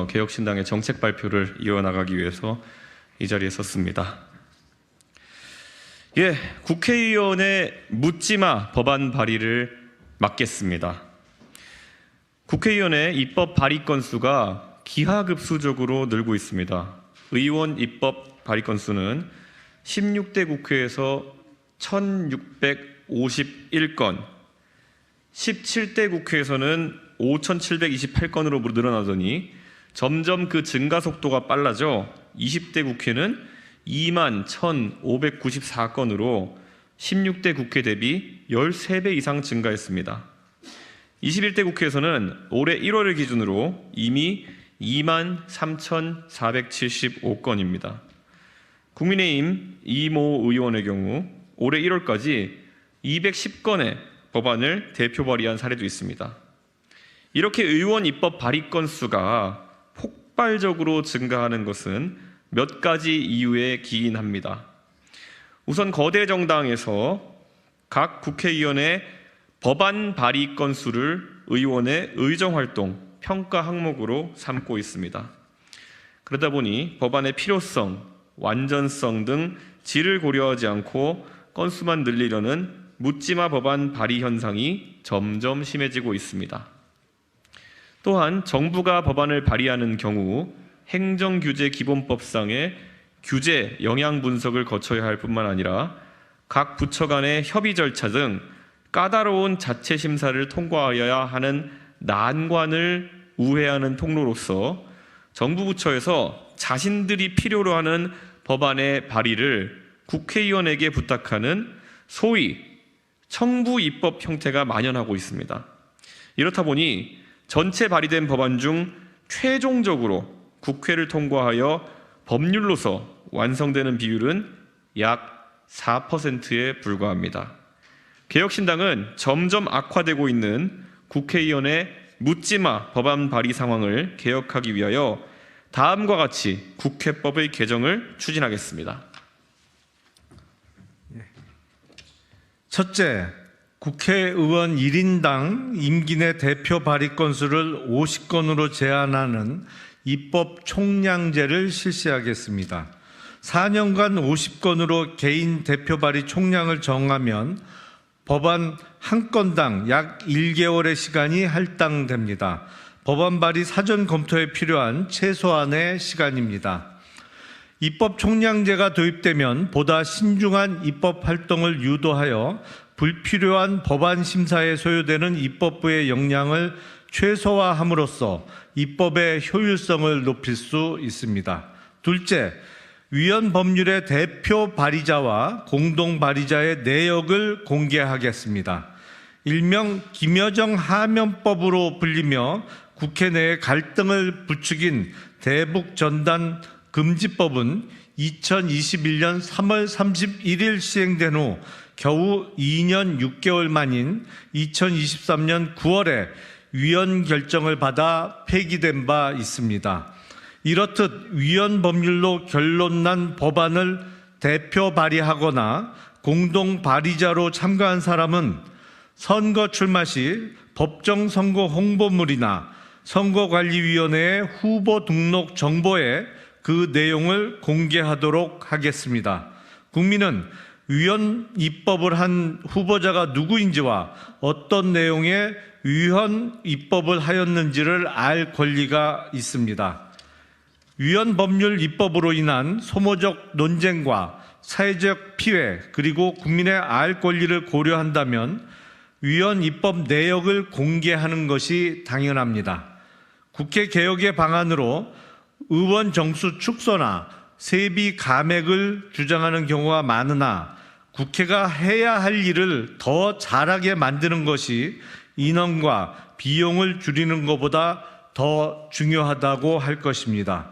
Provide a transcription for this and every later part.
개혁신당의 정책 발표를 이어나가기 위해서 이 자리에 섰습니다. 국회의원의 묻지마 법안 발의를 막겠습니다. 국회의원의 입법 발의 건수가 기하급수적으로 늘고 있습니다. 의원 입법 발의 건수는 16대 국회에서 1651건, 17대 국회에서는 5728건으로 늘어나더니 점점 그 증가 속도가 빨라져 20대 국회는 21,594건으로 16대 국회 대비 13배 이상 증가했습니다. 21대 국회에서는 올해 1월을 기준으로 이미 23,475건입니다. 국민의힘 이모 의원의 경우 올해 1월까지 210건의 법안을 대표 발의한 사례도 있습니다. 이렇게 의원 입법 발의 건수가 폭발적으로 증가하는 것은 몇 가지 이유에 기인합니다. 우선 거대 정당에서 각 국회의원의 법안 발의 건수를 의원의 의정활동, 평가 항목으로 삼고 있습니다. 그러다 보니 법안의 필요성, 완전성 등 질을 고려하지 않고 건수만 늘리려는 묻지마 법안 발의 현상이 점점 심해지고 있습니다. 또한 정부가 법안을 발의하는 경우 행정규제기본법상의 규제 영향 분석을 거쳐야 할 뿐만 아니라 각 부처 간의 협의 절차 등 까다로운 자체 심사를 통과하여야 하는 난관을 우회하는 통로로서 정부 부처에서 자신들이 필요로 하는 법안의 발의를 국회의원에게 부탁하는 소위 청부 입법 형태가 만연하고 있습니다. 이렇다 보니 전체 발의된 법안 중 최종적으로 국회를 통과하여 법률로서 완성되는 비율은 약 4%에 불과합니다. 개혁신당은 점점 악화되고 있는 국회의원의 묻지마 법안 발의 상황을 개혁하기 위하여 다음과 같이 국회법의 개정을 추진하겠습니다. 첫째, 국회의원 1인당 임기 내 대표 발의 건수를 50건으로 제한하는 입법 총량제를 실시하겠습니다. 4년간 50건으로 개인 대표 발의 총량을 정하면 법안 한 건당 약 1개월의 시간이 할당됩니다. 법안 발의 사전 검토에 필요한 최소한의 시간입니다. 입법 총량제가 도입되면 보다 신중한 입법 활동을 유도하여 불필요한 법안 심사에 소요되는 입법부의 역량을 최소화함으로써 입법의 효율성을 높일 수 있습니다. 둘째, 위헌 법률의 대표 발의자와 공동 발의자의 내역을 공개하겠습니다. 일명 김여정 하면법으로 불리며 국회 내에 갈등을 부추긴 대북전단 금지법은 2021년 3월 31일 시행된 후 겨우 2년 6개월 만인 2023년 9월에 위헌 결정을 받아 폐기된 바 있습니다. 이렇듯 위헌 법률로 결론난 법안을 대표 발의하거나 공동 발의자로 참가한 사람은 선거 출마 시 법정 선거 홍보물이나 선거관리위원회의 후보 등록 정보에 그 내용을 공개하도록 하겠습니다. 국민은 위헌 입법을 한 후보자가 누구인지와 어떤 내용의 위헌 입법을 하였는지를 알 권리가 있습니다. 위헌 법률 입법으로 인한 소모적 논쟁과 사회적 피해 그리고 국민의 알 권리를 고려한다면 위헌 입법 내역을 공개하는 것이 당연합니다. 국회 개혁의 방안으로 의원 정수 축소나 세비 감액을 주장하는 경우가 많으나 국회가 해야 할 일을 더 잘하게 만드는 것이 인원과 비용을 줄이는 것보다 더 중요하다고 할 것입니다.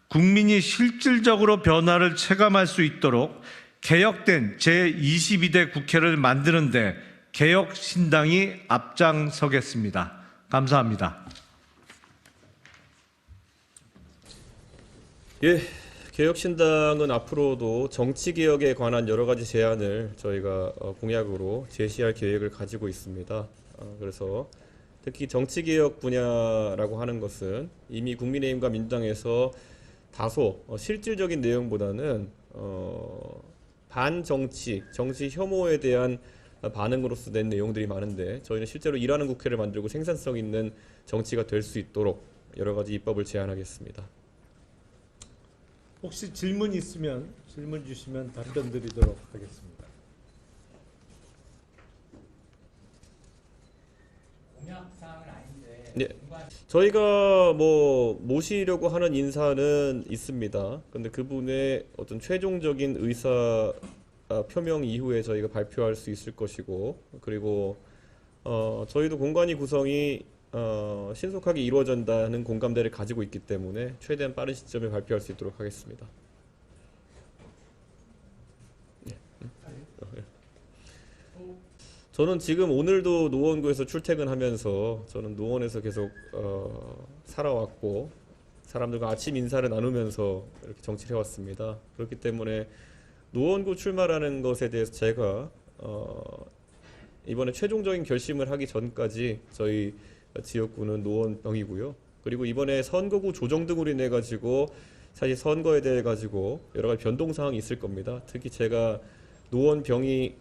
국민이 실질적으로 변화를 체감할 수 있도록 개혁된 제22대 국회를 만드는 데 개혁신당이 앞장서겠습니다. 감사합니다. 개혁신당은 앞으로도 정치개혁에 관한 여러 가지 제안을 저희가 공약으로 제시할 계획을 가지고 있습니다. 그래서 특히 정치개혁 분야라고 하는 것은 이미 국민의힘과 민주당에서 다소 실질적인 내용보다는 반정치, 정치 혐오에 대한 반응으로서 낸 내용들이 많은데 저희는 실제로 일하는 국회를 만들고 생산성 있는 정치가 될 수 있도록 여러 가지 입법을 제안하겠습니다. 혹시 질문 있으면 질문 주시면 답변 드리도록 하겠습니다. 공약 사항은 아닌데 네, 저희가 뭐 모시려고 하는 인사는 있습니다. 근데 그분의 어떤 최종적인 의사 표명 이후에 저희가 발표할 수 있을 것이고, 그리고 저희도 공관위 구성이 신속하게 이루어진다는 공감대를 가지고 있기 때문에 최대한 빠른 시점에 발표할 수 있도록 하겠습니다. 저는 지금 오늘도 노원구에서 출퇴근하면서 저는 노원에서 계속 살아왔고 사람들과 아침 인사를 나누면서 이렇게 정치를 해왔습니다. 그렇기 때문에 노원구 출마라는 것에 대해서 제가 이번에 최종적인 결심을 하기 전까지 저희 지역구는 노원병이고요. 그리고 이번에 선거구 조정 등으로 인해 가지고 사실 선거에 대해 가지고 여러 가지 변동 사항이 있을 겁니다. 특히 제가 노원병이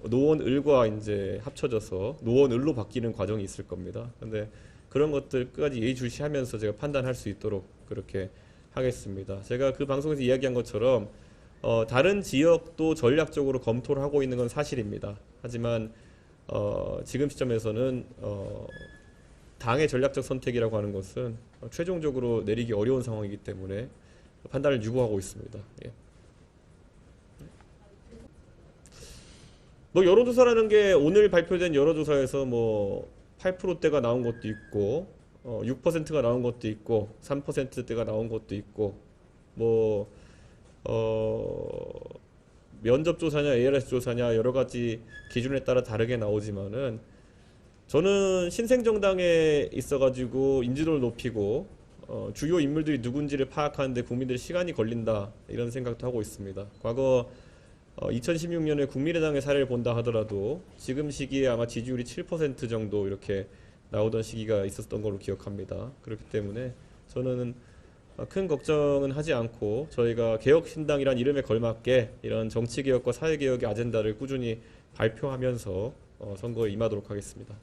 노원을과 이제 합쳐져서 노원을로 바뀌는 과정이 있을 겁니다. 근데 그런 것들 끝까지 예의주시하면서 제가 판단할 수 있도록 그렇게 하겠습니다. 제가 그 방송에서 이야기한 것처럼 다른 지역도 전략적으로 검토를 하고 있는 건 사실입니다. 하지만 지금 시점에서는 당의 전략적 선택이라고 하는 것은 최종적으로 내리기 어려운 상황이기 때문에 판단을 유보하고 있습니다. 예. 뭐 여론조사라는 게 오늘 발표된 여론조사에서 뭐 8%대가 나온 것도 있고 6%가 나온 것도 있고 3%대가 나온 것도 있고 뭐 면접조사냐 ARS 조사냐 여러 가지 기준에 따라 다르게 나오지만은 저는 신생정당에 있어가지고 인지도를 높이고 주요 인물들이 누군지를 파악하는데 국민들이 시간이 걸린다 이런 생각도 하고 있습니다. 과거 2016년에 국민의당의 사례를 본다 하더라도 지금 시기에 아마 지지율이 7% 정도 이렇게 나오던 시기가 있었던 걸로 기억합니다. 그렇기 때문에 저는 큰 걱정은 하지 않고 저희가 개혁신당이란 이름에 걸맞게 이런 정치개혁과 사회개혁의 아젠다를 꾸준히 발표하면서 선거에 임하도록 하겠습니다.